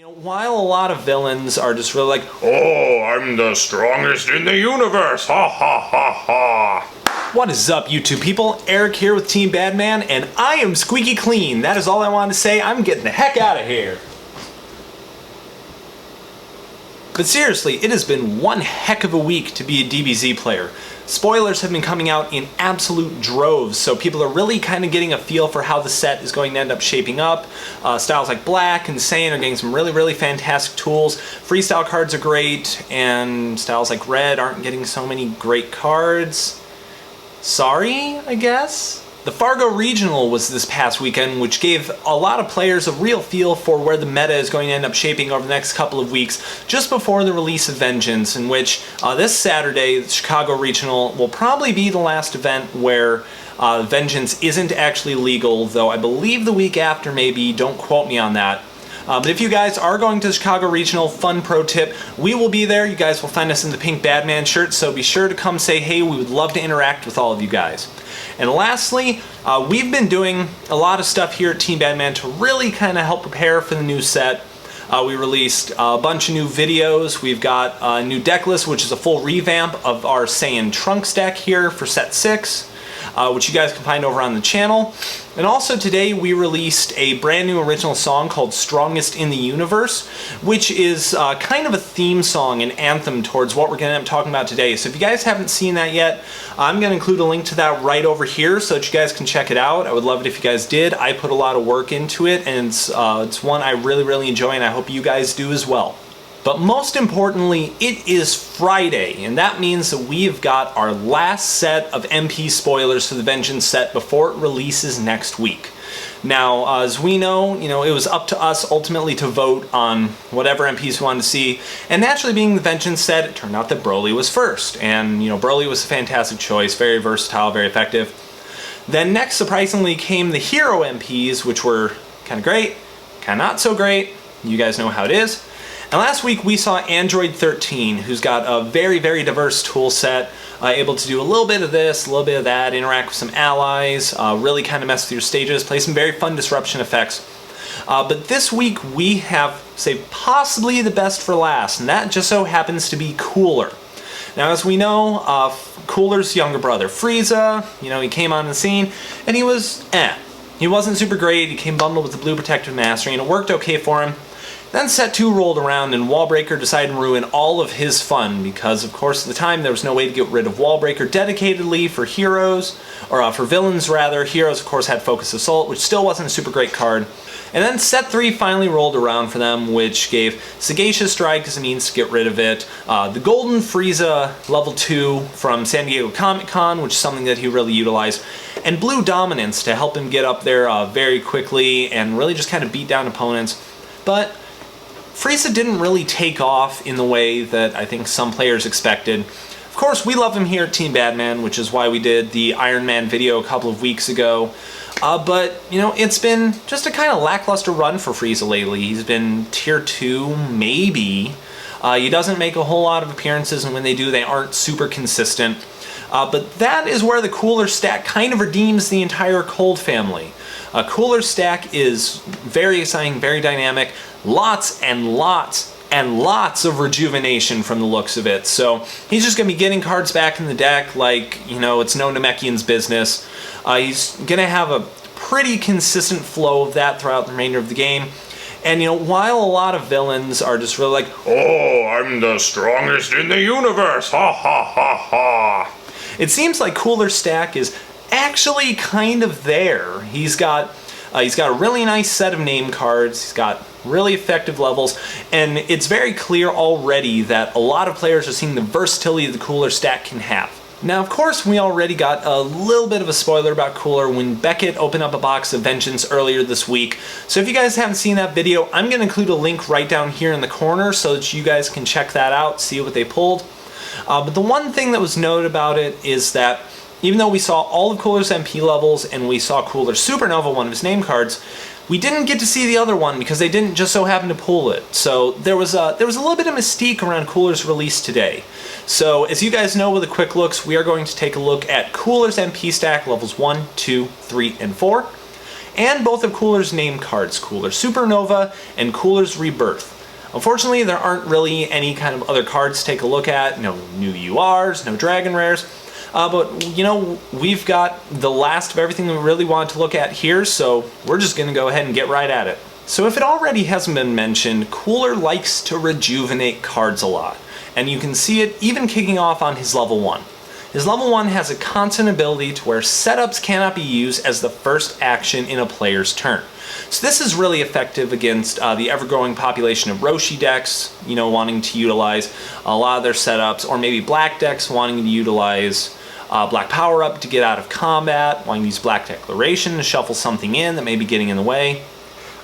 While a lot of villains are just really like, "Oh, I'm the strongest in the universe, ha ha ha ha." What is up, YouTube people? Eric here with Team Badman, and I am squeaky clean. That is all I wanted to say. I'm getting the heck out of here. But seriously, it has been one heck of a week to be a DBZ player. Spoilers have been coming out in absolute droves, so people are really kind of getting a feel for how the set is going to end up shaping up. Styles like Black and Saiyan are getting some really fantastic tools. Freestyle cards are great, and styles like Red aren't getting so many great cards. Sorry, I guess? The Fargo Regional was this past weekend, which gave a lot of players a real feel for where the meta is going to end up shaping over the next couple of weeks, just before the release of Vengeance, in which this Saturday, the Chicago Regional will probably be the last event where Vengeance isn't actually legal, though I believe the week after maybe, don't quote me on that. But if you guys are going to the Chicago Regional, fun pro tip, we will be there. You guys will find us in the pink Badman shirt, so be sure to come say hey. We would love to interact with all of you guys. And lastly, we've been doing a lot of stuff here at Team Badman to really kind of help prepare for the new set. We released a bunch of new videos. We've got a new deck list, which is a full revamp of our Saiyan Trunks deck here for set 6. Which you guys can find over on the channel. And also today we released a brand new original song called Strongest in the Universe, which is kind of a theme song, an anthem towards what we're going to end up talking about today. So if you guys haven't seen that yet, I'm going to include a link to that right over here so that you guys can check it out. I would love it if you guys did. I put a lot of work into it, and it's one I really enjoy, and I hope you guys do as well. But most importantly, it is Friday, and that means that we've got our last set of MP spoilers for the Vengeance set before it releases next week. Now, as we know, it was up to us ultimately to vote on whatever MPs we wanted to see, and naturally being the Vengeance set, it turned out that Broly was first, and Broly was a fantastic choice, very versatile, very effective. Then next, surprisingly, came the Hero MPs, which were kind of great, kind of not so great. You guys know how it is. And last week we saw Android 13, who's got a very diverse tool set, able to do a little bit of this, a little bit of that, interact with some allies, really kind of mess with your stages, play some very fun disruption effects. But this week we have, say, possibly the best for last, and that just so happens to be Cooler. Now, as we know, Cooler's younger brother, Frieza, he came on the scene, and he was He wasn't super great. He came bundled with the Blue Protective Mastery, and it worked okay for him. Then set 2 rolled around, and Wallbreaker decided to ruin all of his fun because, of course, at the time there was no way to get rid of Wallbreaker dedicatedly for heroes, or for villains rather. Heroes, of course, had Focus Assault, which still wasn't a super great card. And then set 3 finally rolled around for them, which gave Sagacious Strike as a means to get rid of it, the Golden Frieza level 2 from San Diego Comic-Con, which is something that he really utilized, and Blue Dominance to help him get up there very quickly and really just kind of beat down opponents. But Frieza didn't really take off in the way that I think some players expected. Of course, we love him here at Team Badman, which is why we did the Iron Man video a couple of weeks ago. But, it's been just a kind of lackluster run for Frieza lately. He's been tier 2, maybe. He doesn't make a whole lot of appearances, and when they do, they aren't super consistent. But that is where the Cooler stack kind of redeems the entire Cold family. Cooler stack is very exciting, very dynamic, lots and lots of rejuvenation from the looks of it. So he's just going to be getting cards back in the deck like, it's no Namekian's business. He's going to have a pretty consistent flow of that throughout the remainder of the game. And, while a lot of villains are just really like, "Oh, I'm the strongest in the universe, ha ha ha ha," it seems like Cooler stack is actually kind of there. He's got a really nice set of name cards. He's got really effective levels, and it's very clear already that a lot of players are seeing the versatility the Cooler stack can have. Now, of course, we already got a little bit of a spoiler about Cooler when Beckett opened up a box of Vengeance earlier this week. So if you guys haven't seen that video, I'm going to include a link right down here in the corner so that you guys can check that out, see what they pulled. But the one thing that was noted about it is that even though we saw all of Cooler's MP levels and we saw Cooler Supernova, one of his name cards, we didn't get to see the other one because they didn't just so happen to pull it. So there was a little bit of mystique around Cooler's release today. So as you guys know with the Quicklooks, we are going to take a look at Cooler's MP stack levels 1, 2, 3, and 4. and both of Cooler's name cards, Cooler Supernova and Cooler's Rebirth. Unfortunately, there aren't really any kind of other cards to take a look at, no new URs, no Dragon Rares, but you know, we've got the last of everything we really wanted to look at here, so we're just going to go ahead and get right at it. So if it already hasn't been mentioned, Cooler likes to rejuvenate cards a lot, and you can see it even kicking off on his level 1. His level 1 has a constant ability to where setups cannot be used as the first action in a player's turn. So this is really effective against the ever-growing population of Roshi decks, you know, wanting to utilize a lot of their setups, or maybe black decks wanting to utilize black power-up to get out of combat, wanting to use black declaration to shuffle something in that may be getting in the way.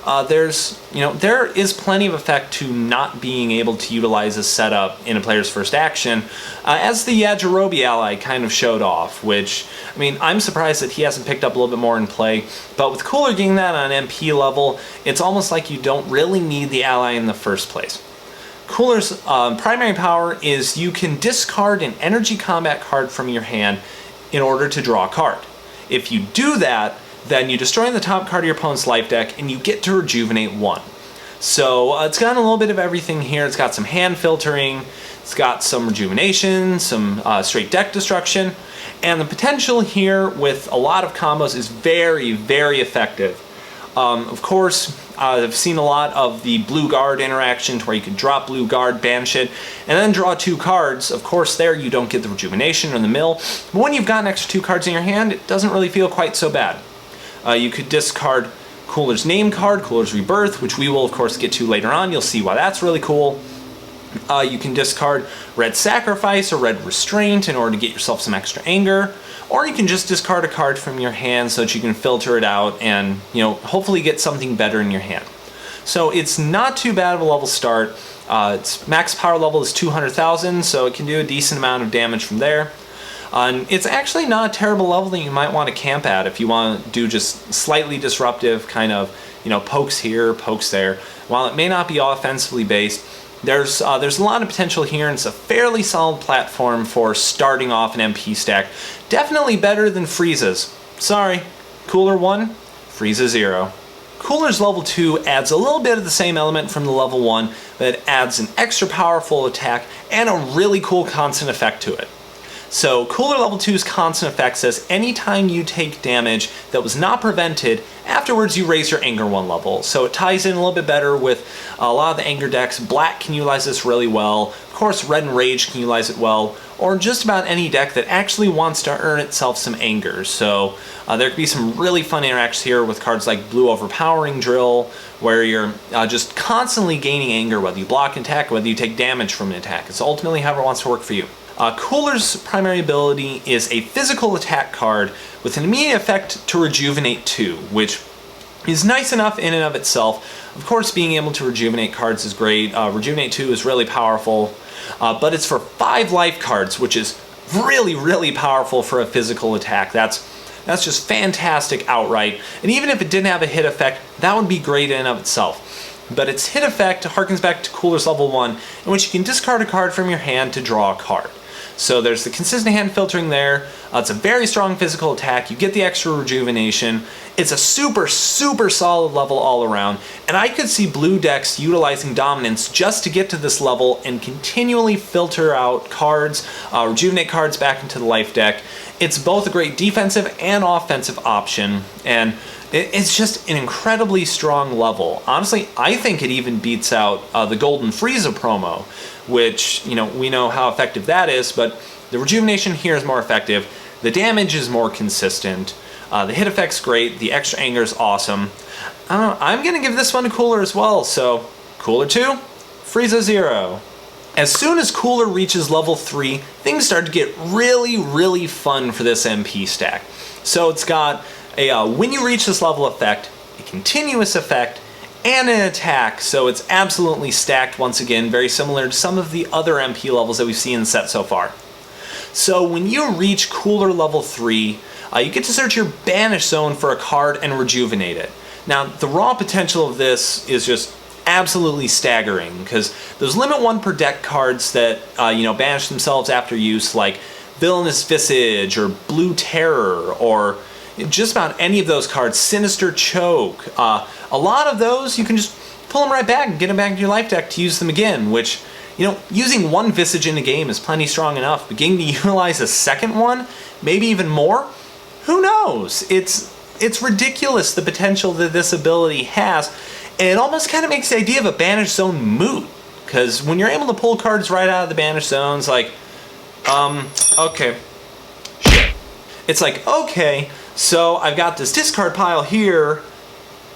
There is plenty of effect to not being able to utilize a setup in a player's first action, as the Yajirobe ally kind of showed off, which, I mean, I'm surprised that he hasn't picked up a little bit more in play, but with Cooler getting that on MP level, it's almost like you don't really need the ally in the first place. Cooler's primary power is you can discard an energy combat card from your hand in order to draw a card. If you do that, then you destroy the top card of your opponent's life deck, and you get to rejuvenate 1. So it's got a little bit of everything here. It's got some hand filtering, it's got some rejuvenation, some straight deck destruction, and the potential here with a lot of combos is very, very effective. Of course, I've seen a lot of the blue guard interaction to where you can drop blue guard, banish it, and then draw 2 cards. Of course, there you don't get the rejuvenation or the mill, but when you've got an extra 2 cards in your hand, it doesn't really feel quite so bad. You could discard Cooler's name card, Cooler's Rebirth, which we will of course get to later on. You'll see why that's really cool. You can discard Red Sacrifice or Red Restraint in order to get yourself some extra anger. Or you can just discard a card from your hand so that you can filter it out and, you know, hopefully get something better in your hand. So it's not too bad of a level start. Its max power level is 200,000, so it can do a decent amount of damage from there. And it's actually not a terrible level that you might want to camp at if you want to do just slightly disruptive kind of, you know, pokes here, pokes there. While it may not be offensively based, there's a lot of potential here, and it's a fairly solid platform for starting off an MP stack. Definitely better than Frieza's. Sorry, Cooler 1, Frieza 0. Cooler's level 2 adds a little bit of the same element from the level 1, but it adds an extra powerful attack and a really cool constant effect to it. So Cooler level 2's constant effect says anytime you take damage that was not prevented, afterwards you raise your anger 1 level. So it ties in a little bit better with a lot of the anger decks. Black can utilize this really well. Of course, Red and Rage can utilize it well, or just about any deck that actually wants to earn itself some anger. So there could be some really fun interactions here with cards like Blue Overpowering Drill, where you're just constantly gaining anger, whether you block an attack, whether you take damage from an attack. It's ultimately however it wants to work for you. Cooler's primary ability is a physical attack card with an immediate effect to Rejuvenate 2, which is nice enough in and of itself. Of course, being able to rejuvenate cards is great. Rejuvenate 2 is really powerful, but it's for 5 life cards, which is really, really powerful for a physical attack. That's just fantastic outright. And even if it didn't have a hit effect, that would be great in and of itself. But its hit effect harkens back to Cooler's level 1, in which you can discard a card from your hand to draw a card. So there's the consistent hand filtering there. It's a very strong physical attack. You get the extra rejuvenation. It's a super, super solid level all around. And I could see blue decks utilizing dominance just to get to this level and continually filter out cards, rejuvenate cards back into the life deck. It's both a great defensive and offensive option. And it's just an incredibly strong level. Honestly, I think it even beats out the Golden Frieza promo, which, you know, we know how effective that is, but the rejuvenation here is more effective. The damage is more consistent. The hit effect's great. The extra anger is awesome. I'm going to give this one to Cooler as well, so Cooler 2, Frieza 0. As soon as Cooler reaches level 3, things start to get really, really fun for this MP stack. So it's got a when you reach this level effect, a continuous effect, and an attack, so it's absolutely stacked once again, very similar to some of the other MP levels that we've seen in the set so far. So when you reach Cooler level 3, you get to search your Banished Zone for a card and rejuvenate it. Now, the raw potential of this is just absolutely staggering, because there's limit 1 per deck cards that banish themselves after use, like Villainous Visage or Blue Terror, or just about any of those cards, Sinister Choke, a lot of those you can just pull them right back and get them back into your life deck to use them again, which, you know, using one Visage in a game is plenty strong enough. Beginning to utilize a second one, maybe even more, who knows? It's ridiculous the potential that this ability has, and it almost kind of makes the idea of a Banished Zone moot, because when you're able to pull cards right out of the Banished Zones, like, okay, shit. It's like, okay, so I've got this discard pile here,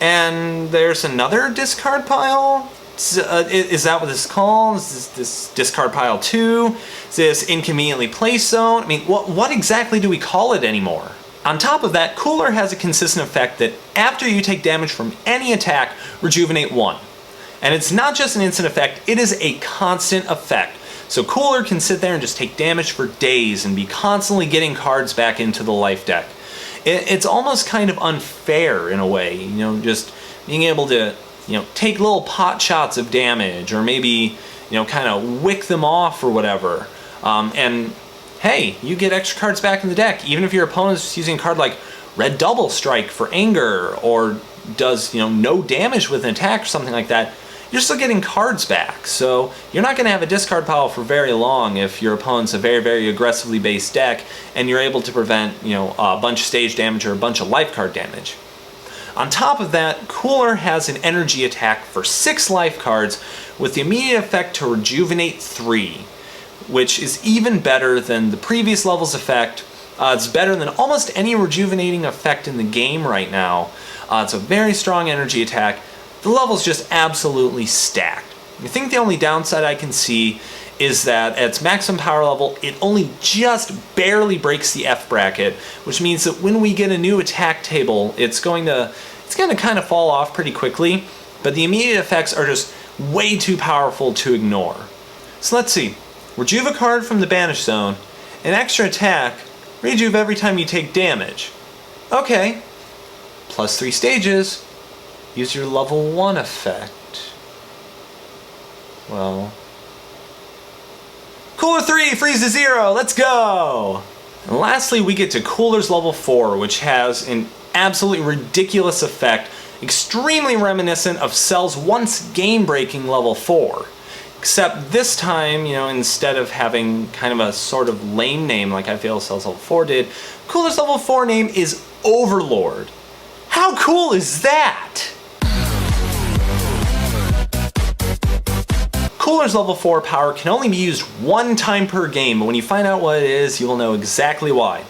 and there's another discard pile? Is that what this is called? Is this discard pile 2? Is this inconveniently placed zone? I mean, what exactly do we call it anymore? On top of that, Cooler has a consistent effect that after you take damage from any attack, Rejuvenate 1. And it's not just an instant effect, it is a constant effect. So Cooler can sit there and just take damage for days and be constantly getting cards back into the life deck. It's almost kind of unfair in a way, you know, just being able to, you know, take little pot shots of damage, or maybe, you know, kind of wick them off or whatever. And hey, you get extra cards back in the deck, even if your opponent's just using a card like Red Double Strike for anger, or does, you know, no damage with an attack or something like that. You're still getting cards back, so you're not going to have a discard pile for very long if your opponent's a very, very aggressively based deck and you're able to prevent, you know, a bunch of stage damage or a bunch of life card damage. On top of that, Cooler has an energy attack for 6 life cards with the immediate effect to Rejuvenate 3, which is even better than the previous level's effect. It's better than almost any rejuvenating effect in the game right now. It's a very strong energy attack. The level's just absolutely stacked. I think the only downside I can see is that at its maximum power level, it only just barely breaks the F bracket, which means that when we get a new attack table, it's going to kind of fall off pretty quickly, but the immediate effects are just way too powerful to ignore. So let's see. Rejuve a card from the Banished Zone, an extra attack, rejuve every time you take damage. Okay, plus 3 stages, use your level 1 effect. Well, Cooler 3, freeze to 0, let's go! And lastly, we get to Cooler's level 4, which has an absolutely ridiculous effect, extremely reminiscent of Cell's once game-breaking level 4. Except this time, you know, instead of having kind of a sort of lame name like I feel Cell's level 4 did, Cooler's level 4 name is Overlord. How cool is that? Cooler's level 4 power can only be used 1 time per game, but when you find out what it is, you will know exactly why.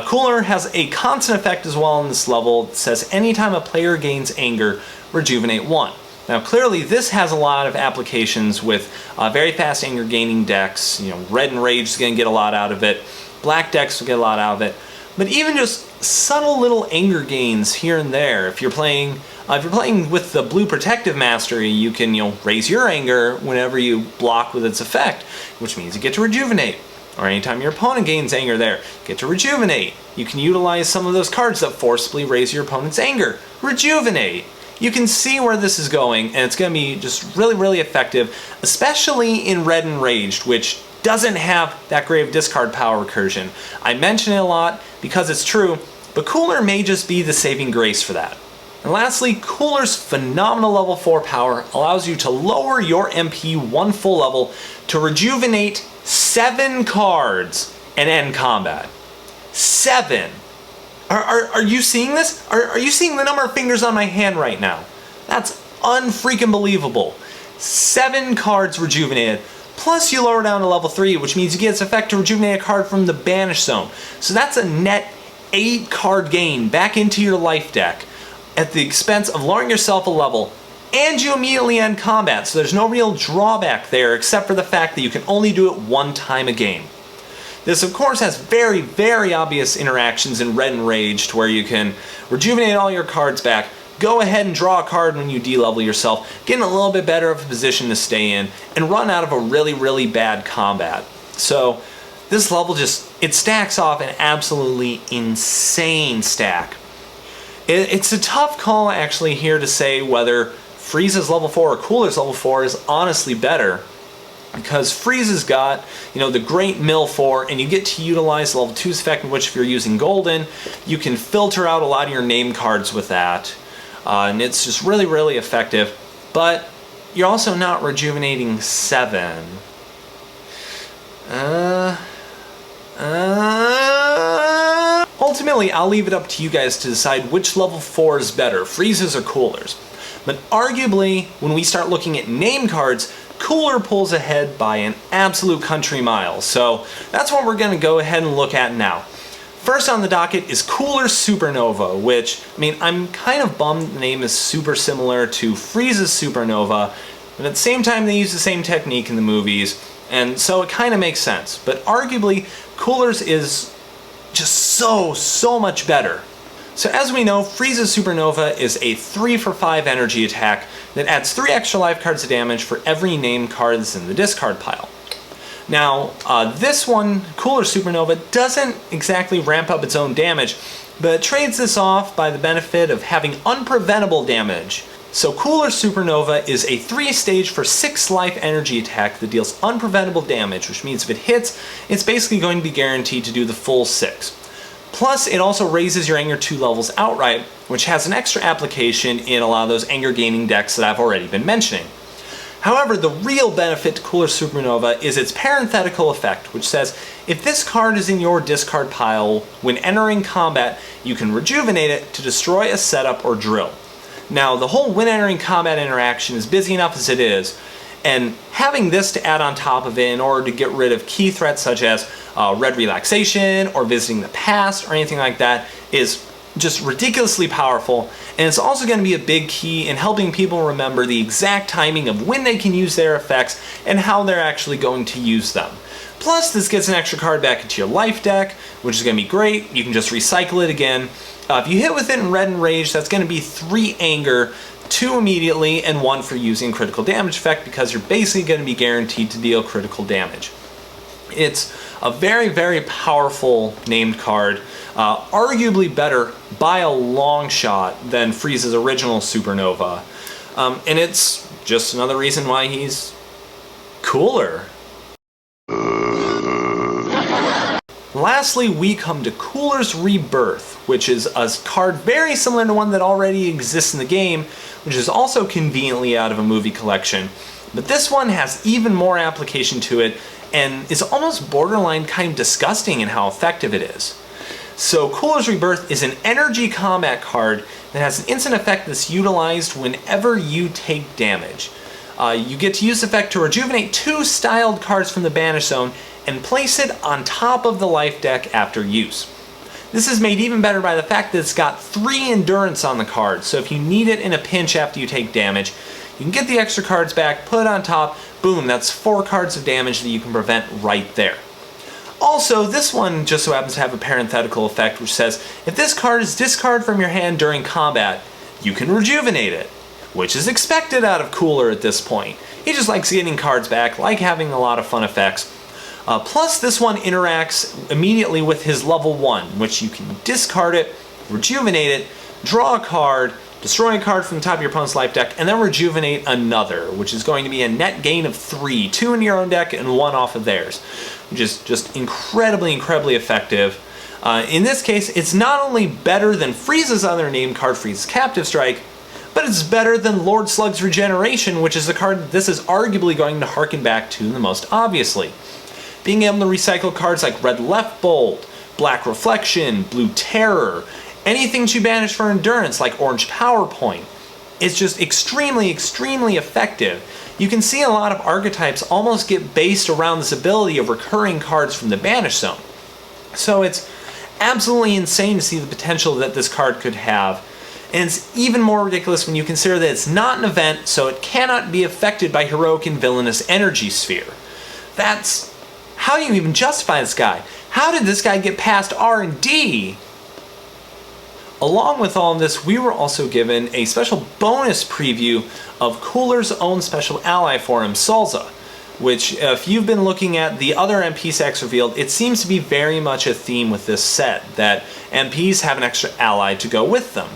Cooler has a constant effect as well in this level. It says anytime a player gains anger, Rejuvenate 1. Now clearly this has a lot of applications with very fast anger gaining decks. You know, Red and Rage is going to get a lot out of it. Black decks will get a lot out of it. But even just subtle little anger gains here and there. If you're playing with the Blue Protective Mastery, you can, you know, raise your anger whenever you block with its effect, which means you get to Rejuvenate. Or anytime your opponent gains anger there, you get to Rejuvenate. You can utilize some of those cards that forcibly raise your opponent's anger. Rejuvenate. You can see where this is going, and it's going to be just really, really effective, especially in Red and Raged, which doesn't have that great of discard power recursion. I mention it a lot because it's true, but Cooler may just be the saving grace for that. And lastly, Cooler's phenomenal level 4 power allows you to lower your MP 1 full level to rejuvenate 7 cards and end combat. 7! Are you seeing this? Are you seeing the number of fingers on my hand right now? That's unfreaking believable. 7 cards rejuvenated, plus you lower down to level 3, which means you get its effect to rejuvenate a card from the Banished Zone. So that's a net 8 card gain back into your life deck at the expense of lowering yourself a level, and you immediately end combat, so there's no real drawback there except for the fact that you can only do it 1 time a game. This of course has very, very obvious interactions in Red and Raged where you can rejuvenate all your cards back, go ahead and draw a card when you de-level yourself, get in a little bit better of a position to stay in, and run out of a really, really bad combat. So this level it stacks off an absolutely insane stack. It's a tough call actually here to say whether Frieza's level 4 or Cooler's level 4 is honestly better. because Freeze's got, the Great Mill 4, and you get to utilize level 2's effect, in which if you're using Golden, you can filter out a lot of your name cards with that, and it's just really, really effective. But you're also not rejuvenating 7. Ultimately, I'll leave it up to you guys to decide which level 4 is better, Freezes or Coolers. But arguably, when we start looking at name cards, Cooler pulls ahead by an absolute country mile. So that's what we're going to go ahead and look at now. First on the docket is Cooler Supernova, which, I'm kind of bummed the name is super similar to Freeze's Supernova, but at the same time they use the same technique in the movies, and so it kind of makes sense. But arguably, Cooler's is just so much better. So as we know, Freeze's Supernova is a 3-for-5 energy attack that adds 3 extra life cards of damage for every named card that's in the discard pile. Now, this one, Cooler Supernova, doesn't exactly ramp up its own damage, but trades this off by the benefit of having unpreventable damage. So Cooler Supernova is a 3-stage for 6 life energy attack that deals unpreventable damage, which means if it hits, it's basically going to be guaranteed to do the full 6. Plus, it also raises your Anger 2 levels outright, which has an extra application in a lot of those Anger gaining decks that I've already been mentioning. However, the real benefit to Cooler Supernova is its parenthetical effect, which says, if this card is in your discard pile, when entering combat, you can rejuvenate it to destroy a setup or drill. Now, the whole when entering combat interaction is busy enough as it is, and having this to add on top of it in order to get rid of key threats such as red relaxation or visiting the past or anything like that is just ridiculously powerful, and it's also going to be a big key in helping people remember the exact timing of when they can use their effects and how they're actually going to use them. Plus, this gets an extra card back into your life deck, which is going to be great. You can just recycle it again. If you hit with it in Red and Rage, that's going to be 3 anger, 2 immediately, and 1 for using critical damage effect, because you're basically going to be guaranteed to deal critical damage. It's a very powerful named card, arguably better by a long shot than Freeze's original Supernova, and it's just another reason why he's cooler. Lastly, we come to Cooler's Rebirth, which is a card very similar to one that already exists in the game, which is also conveniently out of a movie collection. But this one has even more application to it and is almost borderline kind of disgusting in how effective it is. So Cooler's Rebirth is an energy combat card that has an instant effect that's utilized whenever you take damage. You get to use the effect to rejuvenate 2 styled cards from the Banished Zone and place it on top of the life deck after use. This is made even better by the fact that it's got 3 endurance on the card, so if you need it in a pinch after you take damage, you can get the extra cards back, put it on top, boom, that's 4 cards of damage that you can prevent right there. Also, this one just so happens to have a parenthetical effect which says, if this card is discarded from your hand during combat, you can rejuvenate it, which is expected out of Cooler at this point. He just likes getting cards back, like having a lot of fun effects. Plus, this one interacts immediately with his level 1, which you can discard it, rejuvenate it, draw a card, destroy a card from the top of your opponent's life deck, and then rejuvenate another, which is going to be a net gain of 3, 2 in your own deck and 1 off of theirs, which is just incredibly effective. In this case, it's not only better than Freeze's other named card, Freeze's Captive Strike, but it's better than Lord Slug's Regeneration, which is a card that this is arguably going to harken back to the most obviously. Being able to recycle cards like Red Left Bolt, Black Reflection, Blue Terror, anything to banish for endurance like Orange PowerPoint, is just extremely effective. You can see a lot of archetypes almost get based around this ability of recurring cards from the Banished Zone. So it's absolutely insane to see the potential that this card could have. And it's even more ridiculous when you consider that it's not an event, so it cannot be affected by heroic and villainous energy sphere. That's... how do you even justify this guy? How did this guy get past R&D? Along with all of this, we were also given a special bonus preview of Cooler's own special ally for him, Salza, which, if you've been looking at the other MP sets revealed, it seems to be very much a theme with this set, that MPs have an extra ally to go with them.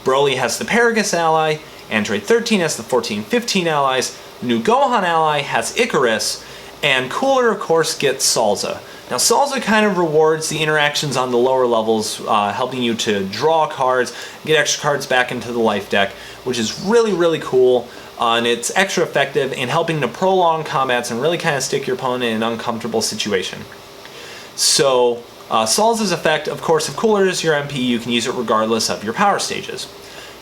Broly has the Paragus ally, Android 13 has the 14-15 allies, The new Gohan ally has Icarus, and Cooler, of course, gets Salza. Now, Salza kind of rewards the interactions on the lower levels, helping you to draw cards, get extra cards back into the life deck, which is really, really cool. And it's extra effective in helping to prolong combats and really kind of stick your opponent in an uncomfortable situation. So, Salza's effect, of course, if Cooler is your MP, you can use it regardless of your power stages.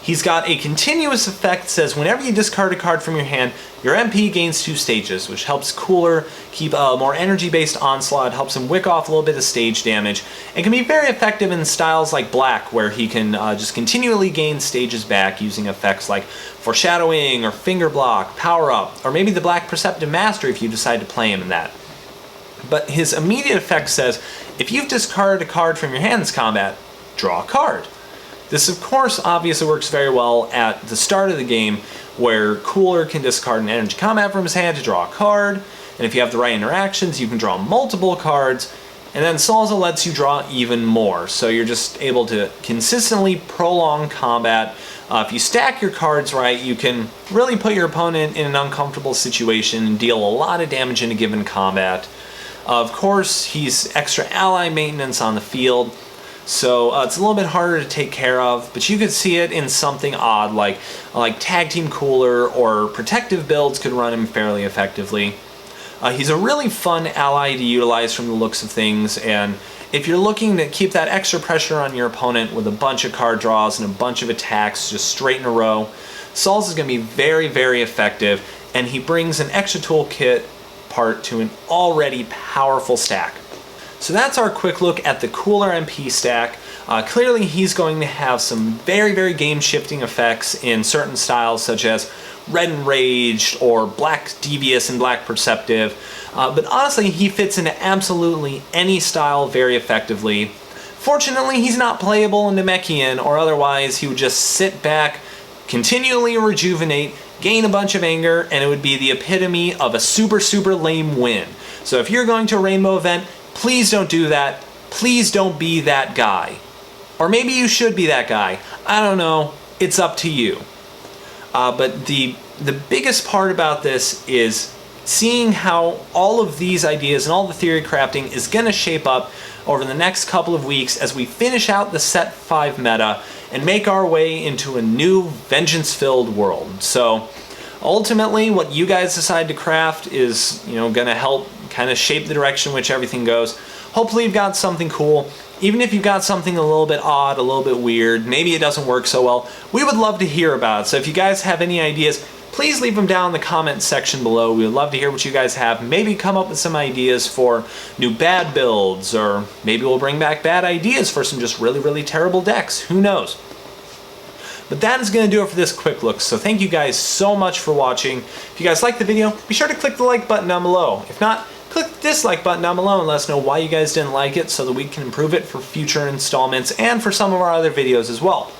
He's got a continuous effect that says whenever you discard a card from your hand, your MP gains 2 stages, which helps Cooler keep a more energy-based onslaught, helps him wick off a little bit of stage damage, and can be very effective in styles like Black, where he can just continually gain stages back using effects like Foreshadowing, or Finger Block, Power Up, or maybe the Black Perceptive Master if you decide to play him in that. But his immediate effect says, if you've discarded a card from your hand this combat, draw a card. This, of course, obviously works very well at the start of the game, where Cooler can discard an energy combat from his hand to draw a card, and if you have the right interactions, you can draw multiple cards, and then Salza lets you draw even more, so you're just able to consistently prolong combat. If you stack your cards right, you can really put your opponent in an uncomfortable situation and deal a lot of damage in a given combat. Of course, he's extra ally maintenance on the field, so it's a little bit harder to take care of, but you could see it in something odd like Tag Team Cooler, or protective builds could run him fairly effectively. He's a really fun ally to utilize from the looks of things, and if you're looking to keep that extra pressure on your opponent with a bunch of card draws and a bunch of attacks just straight in a row, Salza is going to be very, very effective, and he brings an extra toolkit part to an already powerful stack. So that's our quick look at the Cooler MP stack. Clearly he's going to have some very, very game-shifting effects in certain styles such as Red Enraged or Black Devious and Black Perceptive, but honestly he fits into absolutely any style very effectively. Fortunately, he's not playable in Namekian, or otherwise he would just sit back, continually rejuvenate, gain a bunch of anger, and it would be the epitome of a super, super lame win. So if you're going to a Rainbow event, please don't do that. Please don't be that guy. Or maybe you should be that guy. I don't know. It's up to you. But the biggest part about this is seeing how all of these ideas and all the theory crafting is going to shape up over the next couple of weeks as we finish out the Set 5 meta and make our way into a new vengeance-filled world. So ultimately, what you guys decide to craft is, going to help kind of shape the direction in which everything goes. Hopefully you've got something cool. Even if you've got something a little bit odd, a little bit weird, maybe it doesn't work so well, we would love to hear about it. So if you guys have any ideas, please leave them down in the comments section below. We would love to hear what you guys have. Maybe come up with some ideas for new bad builds, or maybe we'll bring back bad ideas for some just really, really terrible decks. Who knows? But that is going to do it for this quick look, so thank you guys so much for watching. If you guys liked the video, be sure to click the like button down below. If not, click the dislike button down below and let us know why you guys didn't like it so that we can improve it for future installments and for some of our other videos as well.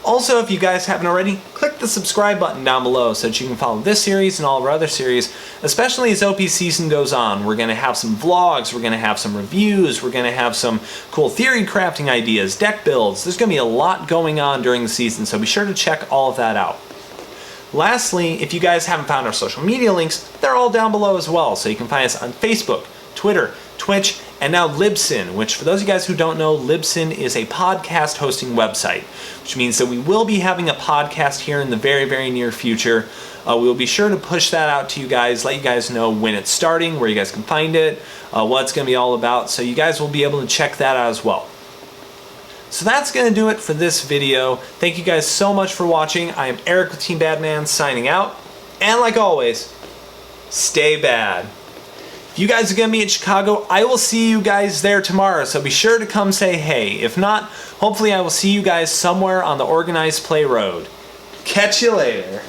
Also, if you guys haven't already, click the subscribe button down below so that you can follow this series and all of our other series, especially as OP season goes on. We're going to have some vlogs, we're going to have some reviews, we're going to have some cool theory crafting ideas, deck builds. There's going to be a lot going on during the season, so be sure to check all of that out. Lastly, if you guys haven't found our social media links, they're all down below as well, so you can find us on Facebook, Twitter, Twitch, and now Libsyn, which for those of you guys who don't know, Libsyn is a podcast hosting website, which means that we will be having a podcast here in the very, very near future. We will be sure to push that out to you guys, let you guys know when it's starting, where you guys can find it, what it's going to be all about, so you guys will be able to check that out as well. So that's going to do it for this video. Thank you guys so much for watching. I am Eric with Team Badman signing out, and like always, stay bad. If you guys are going to be in Chicago, I will see you guys there tomorrow, so be sure to come say hey. If not, hopefully I will see you guys somewhere on the Organized Play Road. Catch you later.